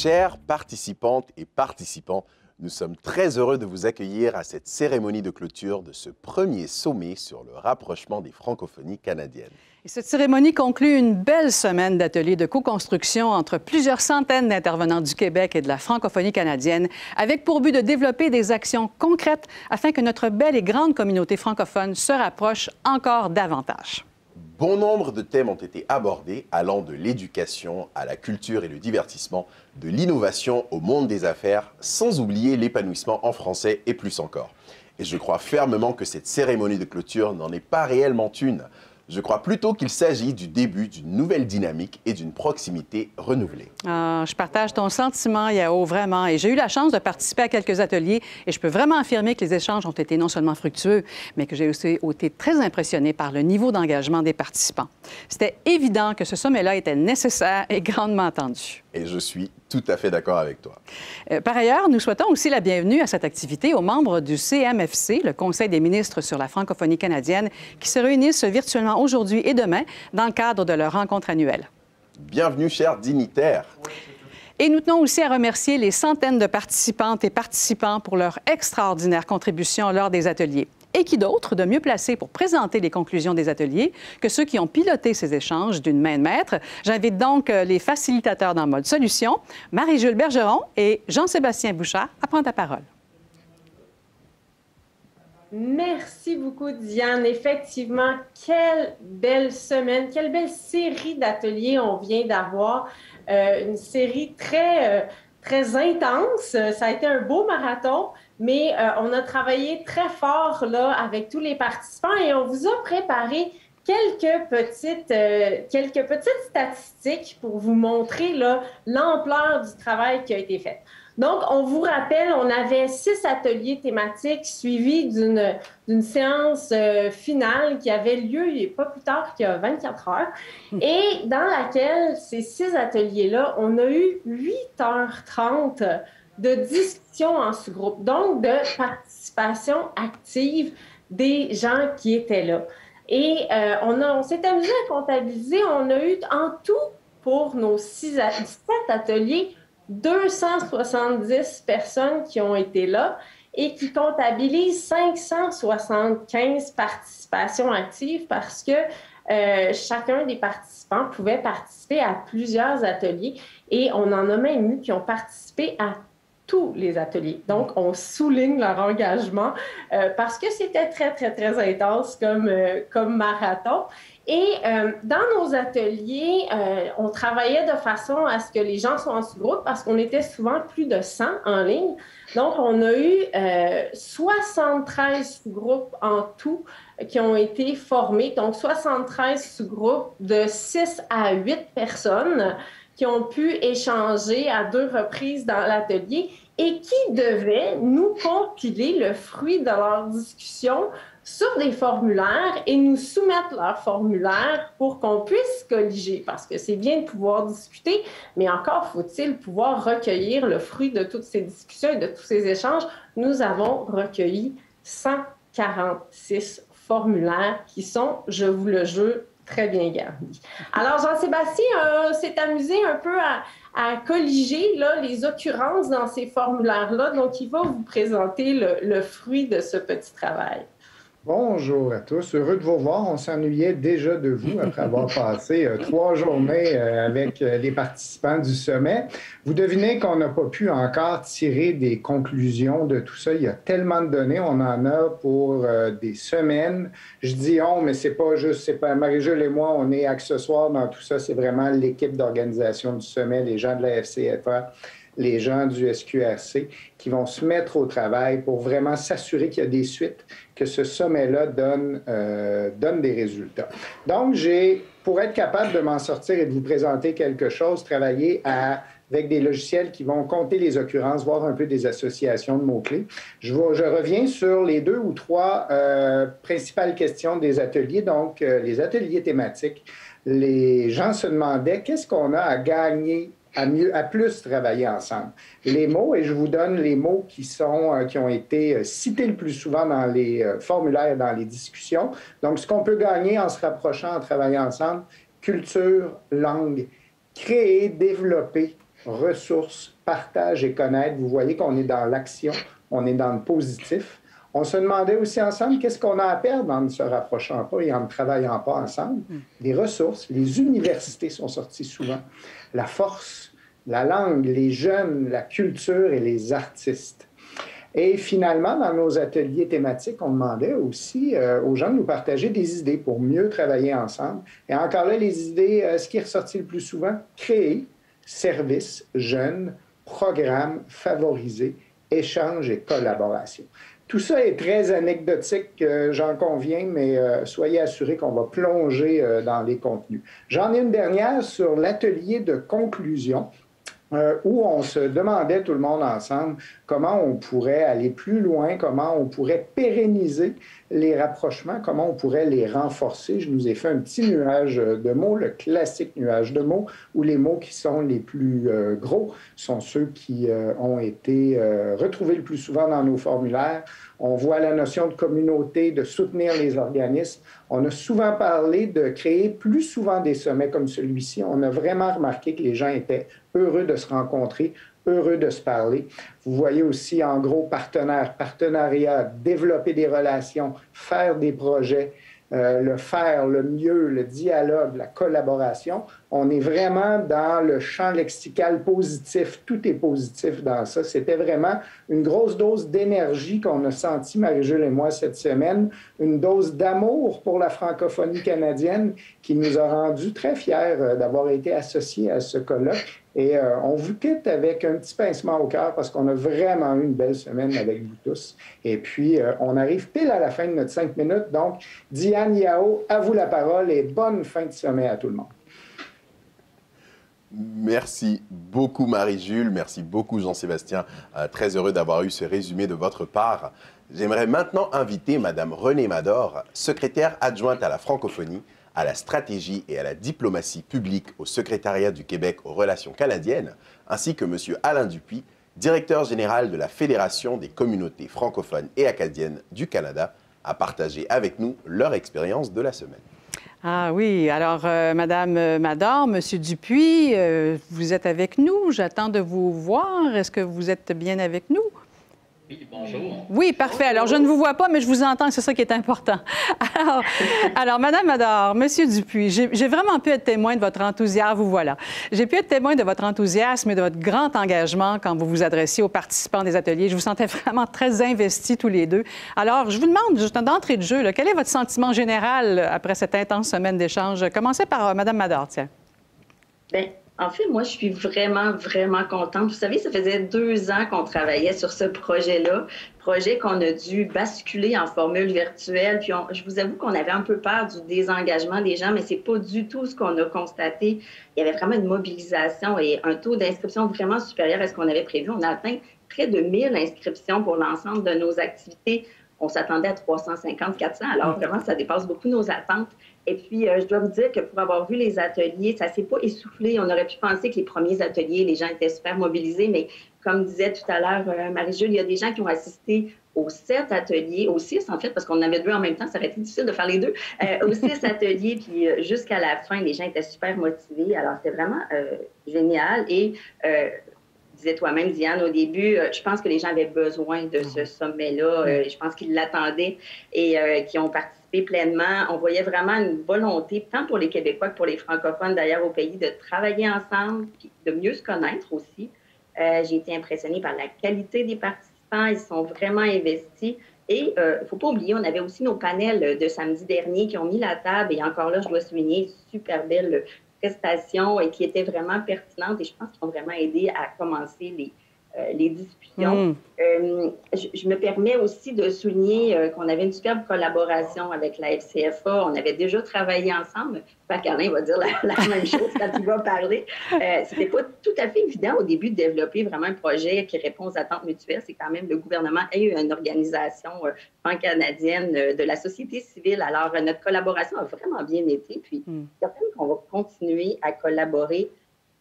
Chères participantes et participants, nous sommes très heureux de vous accueillir à cette cérémonie de clôture de ce premier sommet sur le rapprochement des francophonies canadiennes. Et cette cérémonie conclut une belle semaine d'ateliers de co-construction entre plusieurs centaines d'intervenants du Québec et de la francophonie canadienne, avec pour but de développer des actions concrètes afin que notre belle et grande communauté francophone se rapproche encore davantage. Bon nombre de thèmes ont été abordés, allant de l'éducation à la culture et le divertissement, de l'innovation au monde des affaires, sans oublier l'épanouissement en français et plus encore. Et je crois fermement que cette cérémonie de clôture n'en est pas réellement une. Je crois plutôt qu'il s'agit du début d'une nouvelle dynamique et d'une proximité renouvelée. Je partage ton sentiment, Yao, vraiment. Et j'ai eu la chance de participer à quelques ateliers et je peux vraiment affirmer que les échanges ont été non seulement fructueux, mais que j'ai aussi été très impressionnée par le niveau d'engagement des participants. C'était évident que ce sommet-là était nécessaire et grandement attendu. Et je suis tout à fait d'accord avec toi. Par ailleurs, nous souhaitons aussi la bienvenue à cette activité aux membres du CMFC, le Conseil des ministres sur la francophonie canadienne, qui se réunissent virtuellement aujourd'hui et demain dans le cadre de leur rencontre annuelle. Bienvenue, chers dignitaires. Et nous tenons aussi à remercier les centaines de participantes et participants pour leur extraordinaire contribution lors des ateliers. Et qui d'autre de mieux placé pour présenter les conclusions des ateliers que ceux qui ont piloté ces échanges d'une main de maître. J'invite donc les facilitateurs dans Mode Solution, Marie-Jules Bergeron et Jean-Sébastien Bouchard à prendre la parole. Merci beaucoup, Diane. Effectivement, quelle belle semaine, quelle belle série d'ateliers on vient d'avoir. Une série très intense. Ça a été un beau marathon, mais on a travaillé très fort là, avec tous les participants et on vous a préparé quelques petites statistiques pour vous montrer l'ampleur du travail qui a été fait. Donc, on vous rappelle, on avait 6 ateliers thématiques suivis d'une séance finale qui avait lieu il n'y a pas plus tard qu'il y a 24 heures et dans laquelle, ces 6 ateliers-là, on a eu 8h30 de discussion en sous-groupe, donc de participation active des gens qui étaient là. Et on s'est amusé à comptabiliser, on a eu en tout pour nos 7 ateliers 270 personnes qui ont été là et qui comptabilisent 575 participations actives parce que chacun des participants pouvait participer à plusieurs ateliers et on en a même eu qui ont participé à tous les ateliers. Donc, on souligne leur engagement parce que c'était très intense comme marathon. Et dans nos ateliers, on travaillait de façon à ce que les gens soient en sous-groupe parce qu'on était souvent plus de 100 en ligne. Donc, on a eu 73 sous-groupes en tout qui ont été formés. Donc, 73 sous-groupes de 6 à 8 personnes qui ont pu échanger à 2 reprises dans l'atelier et qui devaient nous compiler le fruit de leur discussion sur des formulaires et nous soumettre leurs formulaires pour qu'on puisse colliger, parce que c'est bien de pouvoir discuter, mais encore faut-il pouvoir recueillir le fruit de toutes ces discussions et de tous ces échanges. Nous avons recueilli 146 formulaires qui sont, je vous le jure, très bien garnis. Alors, Jean-Sébastien s'est amusé un peu à colliger là, les occurrences dans ces formulaires-là. Donc, il va vous présenter le fruit de ce petit travail. Bonjour à tous. Heureux de vous voir. On s'ennuyait déjà de vous après avoir passé 3 journées avec les participants du sommet. Vous devinez qu'on n'a pas pu encore tirer des conclusions de tout ça. Il y a tellement de données. On en a pour des semaines. Je dis on, mais c'est pas Marie-Jules et moi, on est accessoires dans tout ça. C'est vraiment l'équipe d'organisation du sommet, les gens de la FCFA, les gens du SQRC qui vont se mettre au travail pour vraiment s'assurer qu'il y a des suites, que ce sommet-là donne des résultats. Donc, pour être capable de m'en sortir et de vous présenter quelque chose, travaillé avec des logiciels qui vont compter les occurrences, voir un peu des associations de mots-clés. Je reviens sur les 2 ou 3 principales questions des ateliers, donc les ateliers thématiques. Les gens se demandaient qu'est-ce qu'on a à gagner à plus travailler ensemble. Les mots, et je vous donne les mots qui ont été cités le plus souvent dans les formulaires, dans les discussions. Donc, ce qu'on peut gagner en se rapprochant, en travaillant ensemble, culture, langue, créer, développer, ressources, partage et connaître. Vous voyez qu'on est dans l'action, on est dans le positif. On se demandait aussi ensemble qu'est-ce qu'on a à perdre en ne se rapprochant pas et en ne travaillant pas ensemble. Les ressources, les universités sont sorties souvent. La force, la langue, les jeunes, la culture et les artistes. Et finalement, dans nos ateliers thématiques, on demandait aussi aux gens de nous partager des idées pour mieux travailler ensemble. Et encore là, les idées, ce qui est ressorti le plus souvent, créer, services, jeunes, programmes, favoriser, échange et collaboration. Tout ça est très anecdotique, j'en conviens, mais soyez assurés qu'on va plonger dans les contenus. J'en ai une dernière sur l'atelier de conclusion, où on se demandait tout le monde ensemble comment on pourrait aller plus loin, comment on pourrait pérenniser les rapprochements, comment on pourrait les renforcer. Je nous ai fait un petit nuage de mots, le classique nuage de mots, où les mots qui sont les plus gros sont ceux qui ont été retrouvés le plus souvent dans nos formulaires. On voit la notion de communauté, de soutenir les organismes. On a souvent parlé de créer plus souvent des sommets comme celui-ci. On a vraiment remarqué que les gens étaient heureux de se rencontrer, heureux de se parler. Vous voyez aussi, en gros, partenariat, développer des relations, faire des projets, le faire, le mieux, le dialogue, la collaboration. On est vraiment dans le champ lexical positif. Tout est positif dans ça. C'était vraiment une grosse dose d'énergie qu'on a sentie, Marie-Jules et moi, cette semaine. Une dose d'amour pour la francophonie canadienne qui nous a rendus très fiers d'avoir été associés à ce colloque. Et on vous quitte avec un petit pincement au cœur parce qu'on a vraiment eu une belle semaine avec vous tous. Et puis, on arrive pile à la fin de notre 5 minutes. Donc, Diane Yao, à vous la parole et bonne fin de sommet à tout le monde. Merci beaucoup Marie-Jules, merci beaucoup Jean-Sébastien. Très heureux d'avoir eu ce résumé de votre part. J'aimerais maintenant inviter Madame Renée Mador, secrétaire adjointe à la francophonie, à la stratégie et à la diplomatie publique au secrétariat du Québec aux relations canadiennes, ainsi que Monsieur Alain Dupuis, directeur général de la Fédération des communautés francophones et acadiennes du Canada, à partager avec nous leur expérience de la semaine. Ah oui, alors Madame Mador, Monsieur Dupuis, vous êtes avec nous. J'attends de vous voir. Est-ce que vous êtes bien avec nous? Oui, bonjour. Oui, parfait. Alors, je ne vous vois pas, mais je vous entends, c'est ça qui est important. Alors Madame Mador, Monsieur Dupuis, j'ai vraiment pu être témoin de votre enthousiasme, vous voilà. J'ai pu être témoin de votre enthousiasme et de votre grand engagement quand vous vous adressiez aux participants des ateliers. Je vous sentais vraiment très investis tous les deux. Alors, je vous demande, juste d'entrée de jeu, là, quel est votre sentiment général après cette intense semaine d'échange? Commencez par Madame Mador, tiens. Bien, en fait, moi, je suis vraiment, vraiment contente. Vous savez, ça faisait 2 ans qu'on travaillait sur ce projet-là, projet qu'on a dû basculer en formule virtuelle. Puis, je vous avoue qu'on avait un peu peur du désengagement des gens, mais c'est pas du tout ce qu'on a constaté. Il y avait vraiment une mobilisation et un taux d'inscription vraiment supérieur à ce qu'on avait prévu. On a atteint près de 1000 inscriptions pour l'ensemble de nos activités. On s'attendait à 350, 400. Alors, vraiment, ça dépasse beaucoup nos attentes. Et puis, je dois vous dire que pour avoir vu les ateliers, ça ne s'est pas essoufflé. On aurait pu penser que les premiers ateliers, les gens étaient super mobilisés, mais comme disait tout à l'heure Marie-Jules, il y a des gens qui ont assisté aux 7 ateliers, aux 6 en fait, parce qu'on en avait 2 en même temps, ça aurait été difficile de faire les 2, aux 6 ateliers, puis jusqu'à la fin, les gens étaient super motivés. Alors, c'était vraiment génial. Et disais toi-même, Diane, au début, je pense que les gens avaient besoin de ce sommet-là. Je pense qu'ils l'attendaient et qui ont participé pleinement. On voyait vraiment une volonté, tant pour les Québécois que pour les francophones d'ailleurs au pays, de travailler ensemble, puis de mieux se connaître aussi. J'ai été impressionnée par la qualité des participants. Ils sont vraiment investis. Et il ne faut pas oublier, on avait aussi nos panels de samedi dernier qui ont mis la table. Et encore là, je dois souligner, super belle prestations et qui étaient vraiment pertinentes. Et je pense qu'ils ont vraiment aidé à commencer les discussions. Je me permets aussi de souligner qu'on avait une superbe collaboration avec la FCFA. On avait déjà travaillé ensemble. Pas qu'Alain va dire la même chose quand il va parler. C'était pas tout à fait évident au début de développer vraiment un projet qui répond aux attentes mutuelles. C'est quand même le gouvernement et une organisation pan-canadienne de la société civile. Alors, notre collaboration a vraiment bien été. Puis, certaines qu'on va continuer à collaborer.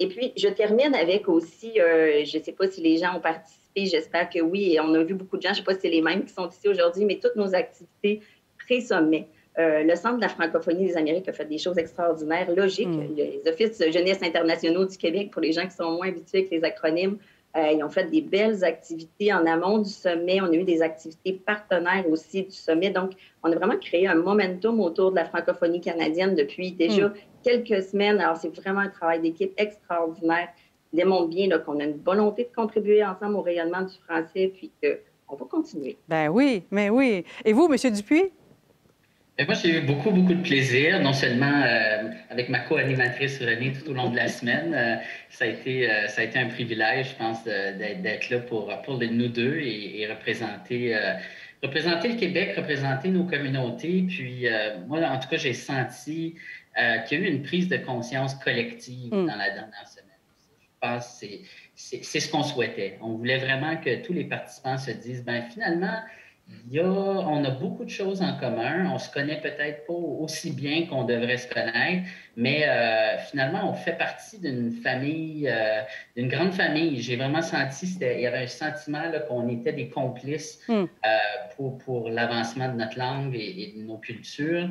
Et puis, je termine avec aussi, je ne sais pas si les gens ont participé, j'espère que oui, et on a vu beaucoup de gens, je ne sais pas si c'est les mêmes qui sont ici aujourd'hui, mais toutes nos activités pré-sommet. Le Centre de la francophonie des Amériques a fait des choses extraordinaires, logiques. Les Offices de jeunesse internationaux du Québec, pour les gens qui sont moins habitués avec les acronymes, ils ont fait des belles activités en amont du sommet. On a eu des activités partenaires aussi du sommet. Donc, on a vraiment créé un momentum autour de la francophonie canadienne depuis déjà quelques semaines. Alors, c'est vraiment un travail d'équipe extraordinaire qui démontre bien qu'on a une volonté de contribuer ensemble au rayonnement du français, puis qu'on va continuer. Ben oui, mais oui. Et vous, M. Dupuis? Et moi, j'ai eu beaucoup de plaisir, non seulement avec ma co-animatrice Renée tout au long de la semaine. Ça a été un privilège, je pense, d'être là pour nous deux et représenter le Québec, représenter nos communautés. Puis moi, en tout cas, j'ai senti qu'il y a eu une prise de conscience collective dans la dernière semaine. Je pense que c'est ce qu'on souhaitait. On voulait vraiment que tous les participants se disent, ben finalement, on a beaucoup de choses en commun. On se connaît peut-être pas aussi bien qu'on devrait se connaître, mais finalement, on fait partie d'une famille, d'une grande famille. J'ai vraiment senti, il y avait un sentiment qu'on était des complices pour l'avancement de notre langue et de nos cultures,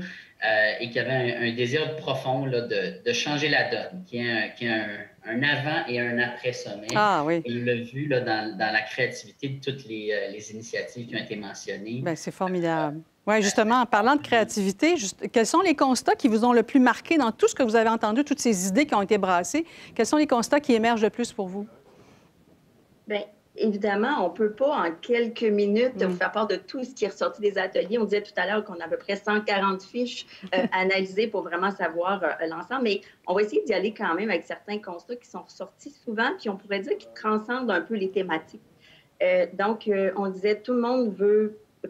et qu'il y avait un désir profond là, de changer la donne, qui est un avant et un après sommet. Ah oui. Et on l'a vu là, dans la créativité de toutes les initiatives qui ont été mentionnées. Bien, c'est formidable. Oui, justement, en parlant de créativité, quels sont les constats qui vous ont le plus marqué dans tout ce que vous avez entendu, toutes ces idées qui ont été brassées? Quels sont les constats qui émergent le plus pour vous? Bien, évidemment, on ne peut pas en quelques minutes vous faire part de tout ce qui est ressorti des ateliers. On disait tout à l'heure qu'on a à peu près 140 fiches analysées pour vraiment savoir l'ensemble, mais on va essayer d'y aller quand même avec certains constats qui sont ressortis souvent, puis on pourrait dire qu'ils transcendent un peu les thématiques. Donc, on disait tout le monde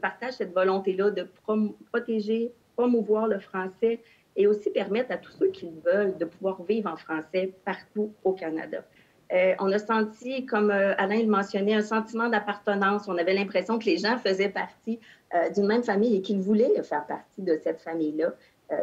partage cette volonté-là de protéger, promouvoir le français et aussi permettre à tous ceux qui le veulent de pouvoir vivre en français partout au Canada. On a senti, comme Alain le mentionnait, un sentiment d'appartenance. On avait l'impression que les gens faisaient partie d'une même famille et qu'ils voulaient faire partie de cette famille-là,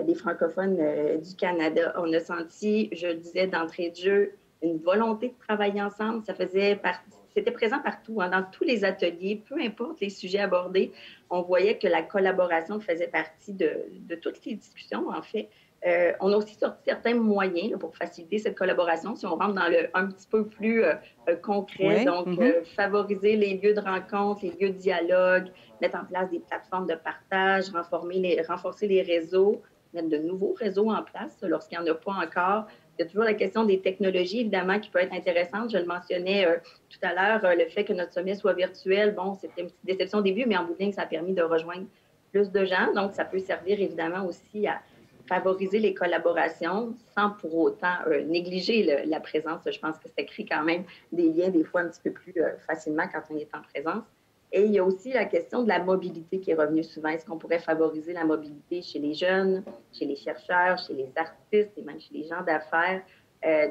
les francophones du Canada. On a senti, je le disais d'entrée de jeu, une volonté de travailler ensemble. Ça faisait partie. C'était présent partout, dans tous les ateliers, peu importe les sujets abordés. On voyait que la collaboration faisait partie de toutes les discussions, en fait. On a aussi sorti certains moyens pour faciliter cette collaboration, si on rentre dans un petit peu plus concret. Oui. Donc, favoriser les lieux de rencontre, les lieux de dialogue, mettre en place des plateformes de partage, renforcer les réseaux, mettre de nouveaux réseaux en place lorsqu'il n'y en a pas encore. Il y a toujours la question des technologies, évidemment, qui peut être intéressante. Je le mentionnais tout à l'heure, le fait que notre sommet soit virtuel, bon, c'était une petite déception au début, mais en bout de ligne, ça a permis de rejoindre plus de gens. Donc, ça peut servir évidemment aussi à favoriser les collaborations sans pour autant négliger la présence. Je pense que ça crée quand même des liens des fois un petit peu plus facilement quand on est en présence. Et il y a aussi la question de la mobilité qui est revenue souvent. Est-ce qu'on pourrait favoriser la mobilité chez les jeunes, chez les chercheurs, chez les artistes et même chez les gens d'affaires?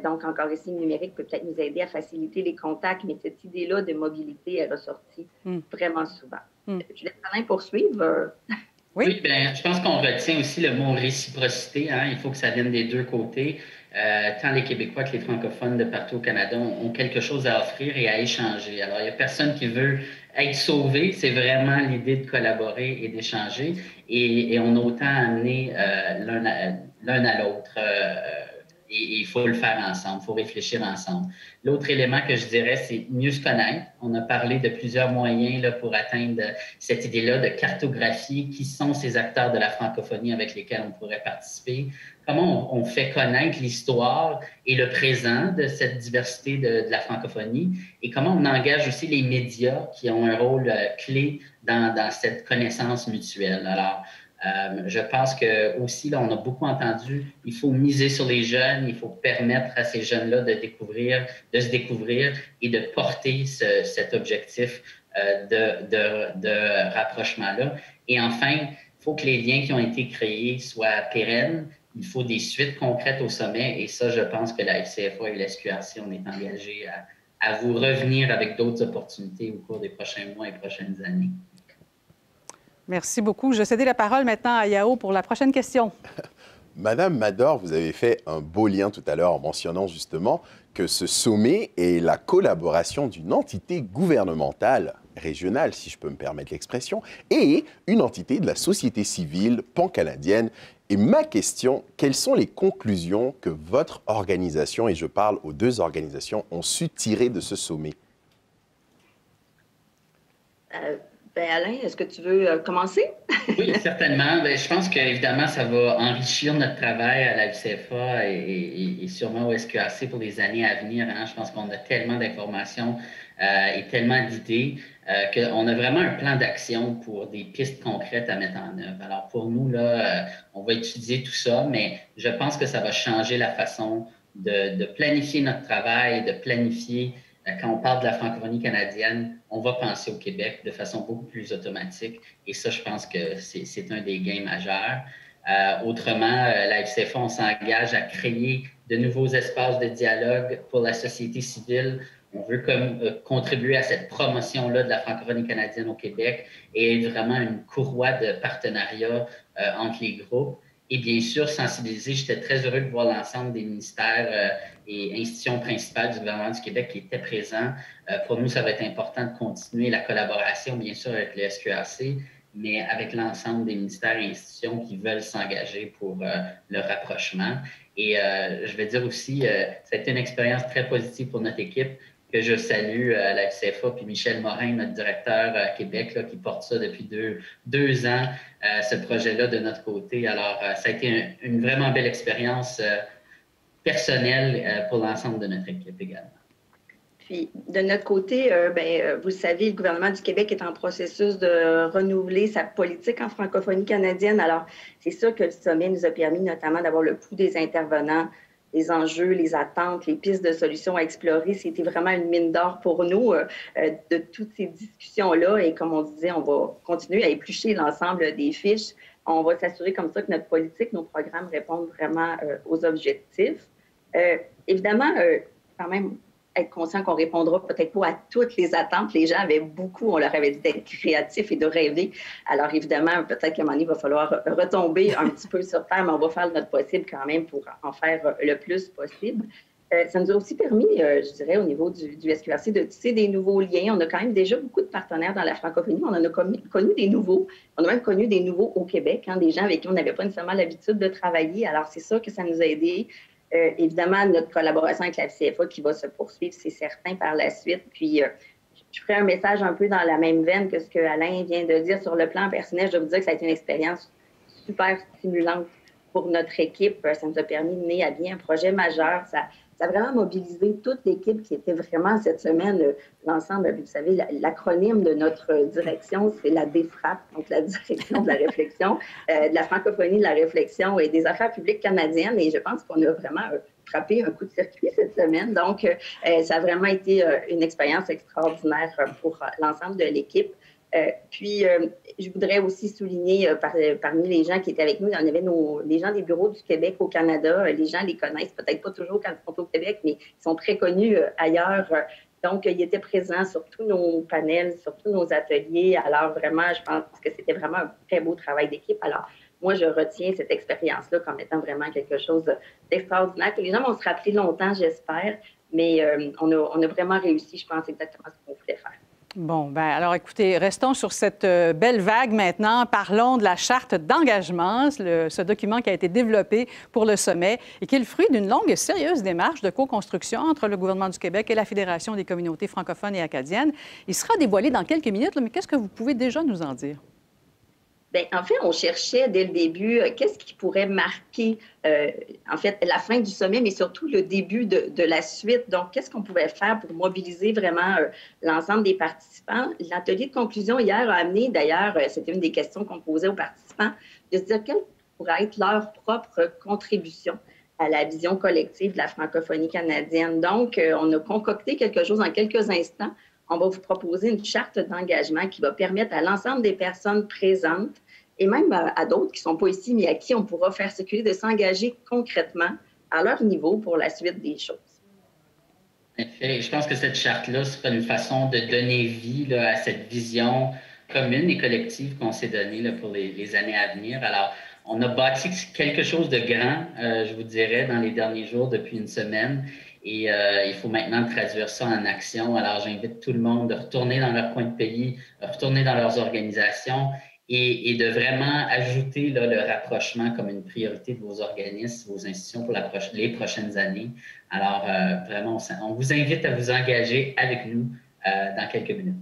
Donc, encore ici, le numérique peut peut-être nous aider à faciliter les contacts, mais cette idée-là de mobilité, elle est ressortie vraiment souvent. Je laisse Alain poursuivre. Oui, bien, je pense qu'on retient aussi le mot réciprocité. Il faut que ça vienne des deux côtés. Tant les Québécois que les francophones de partout au Canada ont quelque chose à offrir et à échanger. Alors, il n'y a personne qui veut être sauvé. C'est vraiment l'idée de collaborer et d'échanger. Et on a autant amené l'un à l'autre. Et il faut le faire ensemble, il faut réfléchir ensemble. L'autre élément que je dirais, c'est mieux se connaître. On a parlé de plusieurs moyens là, pour atteindre cette idée-là de cartographier qui sont ces acteurs de la francophonie avec lesquels on pourrait participer. Comment on fait connaître l'histoire et le présent de cette diversité de la francophonie et comment on engage aussi les médias qui ont un rôle clé dans cette connaissance mutuelle. Alors, je pense que aussi, là, on a beaucoup entendu, il faut miser sur les jeunes, il faut permettre à ces jeunes-là de se découvrir et de porter cet objectif de rapprochement-là. Et enfin, il faut que les liens qui ont été créés soient pérennes. Il faut des suites concrètes au sommet. Et ça, je pense que la FCFA et la SQRC, on est engagés à vous revenir avec d'autres opportunités au cours des prochains mois et prochaines années. Merci beaucoup. Je vais céder la parole maintenant à Yao pour la prochaine question. Madame Mador, vous avez fait un beau lien tout à l'heure en mentionnant justement que ce sommet est la collaboration d'une entité gouvernementale régionale, si je peux me permettre l'expression, et une entité de la société civile pan-canadienne. Et ma question, quelles sont les conclusions que votre organisation, et je parle aux deux organisations, ont su tirer de ce sommet? Alain, est-ce que tu veux commencer? Oui, certainement. Je pense qu'évidemment, ça va enrichir notre travail à la UCFA et sûrement au SQAC pour les années à venir. Hein. Je pense qu'on a tellement d'informations et tellement d'idées qu'on a vraiment un plan d'action pour des pistes concrètes à mettre en œuvre. Alors pour nous, là, on va étudier tout ça, mais je pense que ça va changer la façon de planifier notre travail, de planifier. Quand on parle de la francophonie canadienne, on va penser au Québec de façon beaucoup plus automatique. Et ça, je pense que c'est un des gains majeurs. Autrement, la FCFA, on s'engage à créer de nouveaux espaces de dialogue pour la société civile. On veut contribuer à cette promotion-là de la francophonie canadienne au Québec et être vraiment une courroie de partenariat entre les groupes. Et bien sûr, sensibiliser. J'étais très heureux de voir l'ensemble des ministères et institutions principales du gouvernement du Québec qui étaient présents. Pour nous, ça va être important de continuer la collaboration, bien sûr, avec le SQAC, mais avec l'ensemble des ministères et institutions qui veulent s'engager pour le rapprochement. Et je vais dire aussi, ça a été une expérience très positive pour notre équipe, que je salue à la FCFA, puis Michel Morin, notre directeur à Québec, là, qui porte ça depuis deux ans, ce projet-là de notre côté. Alors, ça a été une vraiment belle expérience personnelle pour l'ensemble de notre équipe également. Puis, de notre côté, vous le savez, le gouvernement du Québec est en processus de renouveler sa politique en francophonie canadienne. Alors, c'est sûr que le sommet nous a permis notamment d'avoir le pouls des intervenants, les enjeux, les attentes, les pistes de solutions à explorer. C'était vraiment une mine d'or pour nous de toutes ces discussions-là. Et comme on disait, on va continuer à éplucher l'ensemble des fiches. On va s'assurer comme ça que notre politique, nos programmes répondent vraiment aux objectifs. Évidemment, quand même, être conscient qu'on ne répondra peut-être pas à toutes les attentes. Les gens avaient beaucoup, on leur avait dit d'être créatifs et de rêver. Alors évidemment, peut-être qu'à un moment donné, il va falloir retomber un petit peu sur terre, mais on va faire notre possible quand même pour en faire le plus possible. Ça nous a aussi permis, je dirais, au niveau du SQRC, de tisser des nouveaux liens. On a quand même déjà beaucoup de partenaires dans la francophonie. On en a connu des nouveaux. On a même connu des nouveaux au Québec, hein, des gens avec qui on n'avait pas nécessairement l'habitude de travailler. Alors c'est ça que ça nous a aidés. Évidemment, notre collaboration avec la FCFA qui va se poursuivre, c'est certain, par la suite. Puis, je ferai un message un peu dans la même veine que ce que Alain vient de dire sur le plan personnel. Je dois vous dire que ça a été une expérience super stimulante pour notre équipe. Ça nous a permis de mener à bien un projet majeur. Ça a vraiment mobilisé toute l'équipe qui était vraiment cette semaine, l'ensemble, vous savez, l'acronyme de notre direction, c'est la DFRAP, donc la Direction de la réflexion, de la francophonie, de la réflexion et des affaires publiques canadiennes. Et je pense qu'on a vraiment frappé un coup de circuit cette semaine. Donc, ça a vraiment été une expérience extraordinaire pour l'ensemble de l'équipe. Puis, je voudrais aussi souligner parmi les gens qui étaient avec nous, il y en avait les gens des bureaux du Québec au Canada. Les gens les connaissent peut-être pas toujours quand ils sont au Québec, mais ils sont très connus ailleurs. Donc, ils étaient présents sur tous nos panels, sur tous nos ateliers. Alors, vraiment, je pense que c'était vraiment un très beau travail d'équipe. Alors, moi, je retiens cette expérience-là comme étant vraiment quelque chose d'extraordinaire, que les gens vont se rappeler longtemps, j'espère. Mais on a vraiment réussi, je pense, exactement ce qu'on voulait faire. Bon, bien, alors écoutez, restons sur cette belle vague maintenant. Parlons de la charte d'engagement, ce document qui a été développé pour le sommet et qui est le fruit d'une longue et sérieuse démarche de co-construction entre le gouvernement du Québec et la Fédération des communautés francophones et acadiennes. Il sera dévoilé dans quelques minutes, mais qu'est-ce que vous pouvez déjà nous en dire? Bien, en fait, on cherchait dès le début qu'est-ce qui pourrait marquer, en fait, la fin du sommet, mais surtout le début de la suite. Donc, qu'est-ce qu'on pouvait faire pour mobiliser vraiment l'ensemble des participants? L'atelier de conclusion hier a amené, d'ailleurs, c'était une des questions qu'on posait aux participants, de se dire quelle pourrait être leur propre contribution à la vision collective de la francophonie canadienne. Donc, on a concocté quelque chose en quelques instants. On va vous proposer une charte d'engagement qui va permettre à l'ensemble des personnes présentes et même à d'autres qui ne sont pas ici, mais à qui on pourra faire circuler, de s'engager concrètement à leur niveau pour la suite des choses. En effet, je pense que cette charte-là sera une façon de donner vie là, à cette vision commune et collective qu'on s'est donnée là, pour les années à venir. Alors, on a bâti quelque chose de grand, je vous dirais, dans les derniers jours, depuis une semaine. Et il faut maintenant traduire ça en action. Alors, j'invite tout le monde de retourner dans leur coin de pays, de retourner dans leurs organisations et de vraiment ajouter là, le rapprochement comme une priorité de vos organismes, vos institutions pour les prochaines années. Alors, vraiment, on vous invite à vous engager avec nous dans quelques minutes.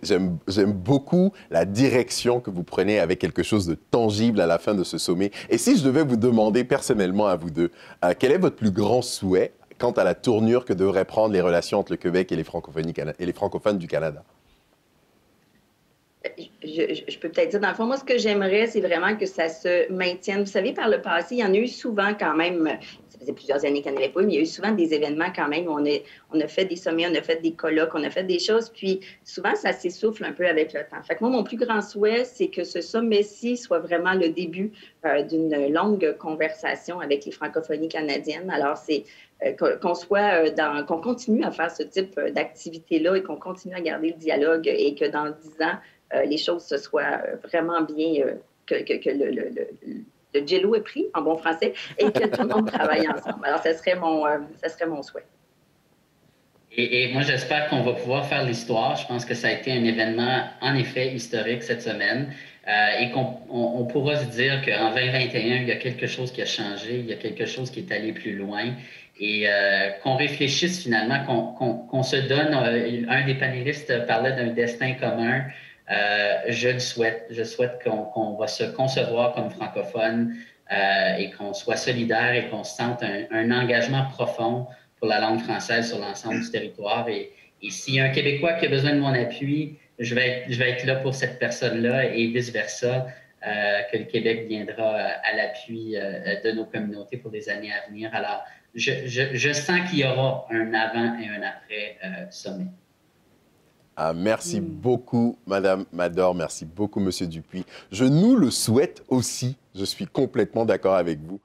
J'aime beaucoup la direction que vous prenez avec quelque chose de tangible à la fin de ce sommet. Et si je devais vous demander personnellement à vous deux, quel est votre plus grand souhait quant à la tournure que devraient prendre les relations entre le Québec et les francophones du Canada? Je peux peut-être dire, dans le fond, moi, ce que j'aimerais, c'est vraiment que ça se maintienne. Vous savez, par le passé, il y en a eu souvent quand même, ça faisait plusieurs années qu'il n'y en avait pas eu, mais il y a eu souvent des événements quand même. On a fait des sommets, on a fait des colloques, on a fait des choses, puis souvent, ça s'essouffle un peu avec le temps. Fait que moi, mon plus grand souhait, c'est que ce sommet-ci soit vraiment le début d'une longue conversation avec les francophonies canadiennes. Alors, c'est qu'on continue à faire ce type d'activité-là et qu'on continue à garder le dialogue et que dans 10 ans, les choses se soient vraiment bien, que le jello est pris, en bon français, et que tout le monde travaille ensemble. Alors, ça serait mon souhait. Et moi, j'espère qu'on va pouvoir faire l'histoire. Je pense que ça a été un événement, en effet, historique cette semaine et qu'on pourra se dire qu'en 2021, il y a quelque chose qui a changé, il y a quelque chose qui est allé plus loin et qu'on réfléchisse finalement, qu'on se donne, un des panélistes parlait d'un destin commun. Je le souhaite. Je souhaite qu'on va se concevoir comme francophone et qu'on soit solidaire et qu'on sente un engagement profond pour la langue française sur l'ensemble du territoire. Et s'il y a un Québécois qui a besoin de mon appui, je vais être là pour cette personne-là et vice-versa, que le Québec viendra à l'appui de nos communautés pour des années à venir. Alors, je sens qu'il y aura un avant et un après sommet. Merci beaucoup, Madame Mador. Merci beaucoup, Monsieur Dupuis. Je nous le souhaite aussi. Je suis complètement d'accord avec vous.